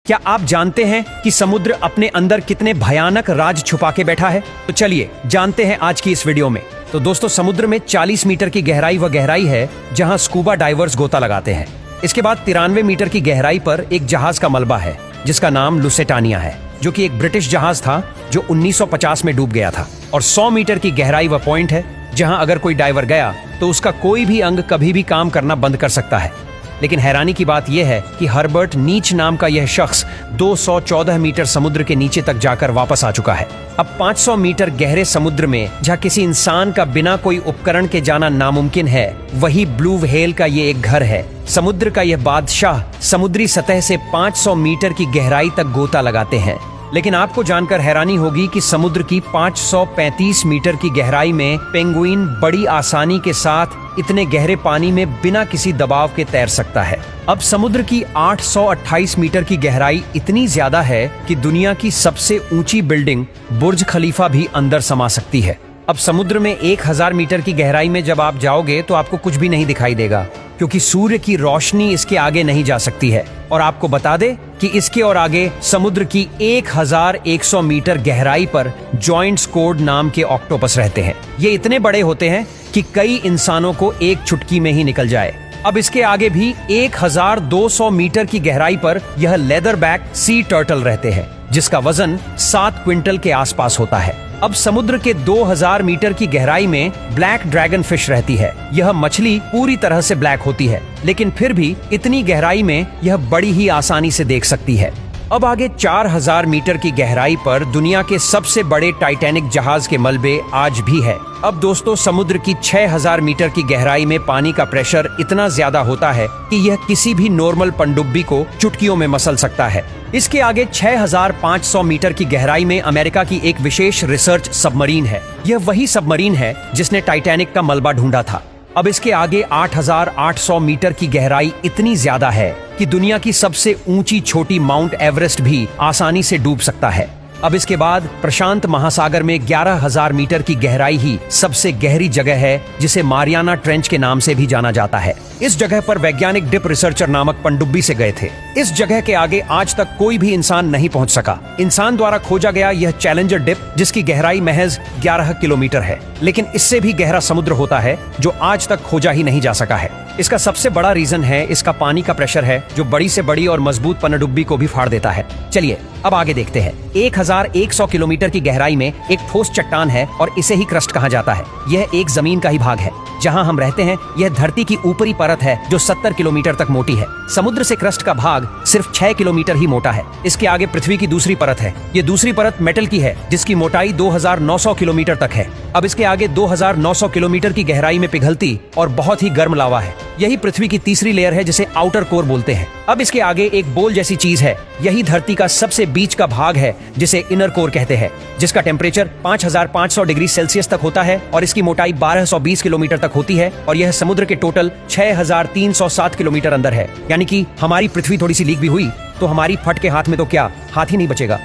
क्या आप जानते हैं कि समुद्र अपने अंदर कितने भयानक राज छुपा के बैठा है? तो चलिए जानते हैं आज की इस वीडियो में। तो दोस्तों, समुद्र में 40 मीटर की गहराई है जहां स्कूबा डाइवर्स गोता लगाते हैं। इसके बाद 93 मीटर की गहराई पर एक जहाज का मलबा है जिसका नाम लुसेटानिया है, जो कि एक ब्रिटिश जहाज था जो 1950 में डूब गया था। और 100 मीटर की गहराई वह पॉइंट है जहां अगर कोई डाइवर गया तो उसका कोई भी अंग कभी भी काम करना बंद कर सकता है। लेकिन हैरानी की बात यह है कि हर्बर्ट नीच नाम का यह शख्स 214 मीटर समुद्र के नीचे तक जाकर वापस आ चुका है। अब 500 मीटर गहरे समुद्र में जहां किसी इंसान का बिना कोई उपकरण के जाना नामुमकिन है, वही ब्लू व्हेल का ये एक घर है। समुद्र का यह बादशाह समुद्री सतह से 500 मीटर की गहराई तक गोता लगाते हैं। लेकिन आपको जानकर हैरानी होगी कि समुद्र की 535 मीटर की गहराई में पेंगुइन बड़ी आसानी के साथ इतने गहरे पानी में बिना किसी दबाव के तैर सकता है। अब समुद्र की 828 मीटर की गहराई इतनी ज्यादा है कि दुनिया की सबसे ऊंची बिल्डिंग बुर्ज खलीफा भी अंदर समा सकती है। अब समुद्र में 1000 मीटर की गहराई में जब आप जाओगे तो आपको कुछ भी नहीं दिखाई देगा, क्योंकि सूर्य की रोशनी इसके आगे नहीं जा सकती है। और आपको बता दे कि इसके और आगे समुद्र की 1100 मीटर गहराई पर जॉइंट स्क्वॉड नाम के ऑक्टोपस रहते हैं। ये इतने बड़े होते हैं कि कई इंसानों को एक चुटकी में ही निकल जाए। अब इसके आगे भी 1200 मीटर की गहराई पर यह लेदर बैक सी टर्टल रहते हैं, जिसका वजन 7 क्विंटल के आसपास होता है। अब समुद्र के 2000 मीटर की गहराई में ब्लैक ड्रैगन फिश रहती है। यह मछली पूरी तरह से ब्लैक होती है, लेकिन फिर भी इतनी गहराई में यह बड़ी ही आसानी से देख सकती है। अब आगे 4000 मीटर की गहराई पर दुनिया के सबसे बड़े टाइटैनिक जहाज के मलबे आज भी है। अब दोस्तों, समुद्र की 6000 मीटर की गहराई में पानी का प्रेशर इतना ज्यादा होता है कि यह किसी भी नॉर्मल पनडुब्बी को चुटकियों में मसल सकता है। इसके आगे 6500 मीटर की गहराई में अमेरिका की एक विशेष रिसर्च सबमरीन है। यह वही सबमरीन है जिसने टाइटैनिक का मलबा ढूंढा था। अब इसके आगे 8800 मीटर की गहराई इतनी ज्यादा है कि दुनिया की सबसे ऊंची छोटी माउंट एवरेस्ट भी आसानी से डूब सकता है। अब इसके बाद प्रशांत महासागर में 11000 मीटर की गहराई ही सबसे गहरी जगह है, जिसे मारियाना ट्रेंच के नाम से भी जाना जाता है। इस जगह पर वैज्ञानिक डिप रिसर्चर नामक पनडुब्बी से गए थे। इस जगह के आगे आज तक कोई भी इंसान नहीं पहुंच सका। इंसान द्वारा खोजा गया यह चैलेंजर डिप, जिसकी गहराई महज 11 किलोमीटर है, लेकिन इससे भी गहरा समुद्र होता है जो आज तक खोजा ही नहीं जा सका है। इसका सबसे बड़ा रीजन है इसका पानी का प्रेशर है, जो बड़ी से बड़ी और मजबूत पनडुब्बी को भी फाड़ देता है। चलिए अब आगे देखते हैं। 1100 किलोमीटर की गहराई में एक ठोस चट्टान है और इसे ही क्रस्ट कहा जाता है। यह एक जमीन का ही भाग है। जहां हम रहते हैं यह धरती की ऊपरी परत है जो 70 किलोमीटर तक मोटी है। समुद्र से क्रस्ट का भाग सिर्फ 6 किलोमीटर ही मोटा है। इसके आगे पृथ्वी की दूसरी परत है। ये दूसरी परत मेटल की है, जिसकी मोटाई 2900 किलोमीटर तक है। अब इसके आगे 2900 किलोमीटर की गहराई में पिघलती और बहुत ही गर्म लावा है। यही पृथ्वी की तीसरी लेयर है, जिसे आउटर कोर बोलते हैं। अब इसके आगे एक बोल जैसी चीज है। यही धरती का सबसे बीच का भाग है, जिसे इनर कोर कहते हैं, जिसका टेम्परेचर 5500 डिग्री सेल्सियस तक होता है और इसकी मोटाई 1220 किलोमीटर तक होती है। और यह समुद्र के टोटल 6307 किलोमीटर अंदर है। यानी कि हमारी पृथ्वी थोड़ी सी लीक भी हुई तो हमारी फट के हाथ में तो क्या, हाथ ही नहीं बचेगा।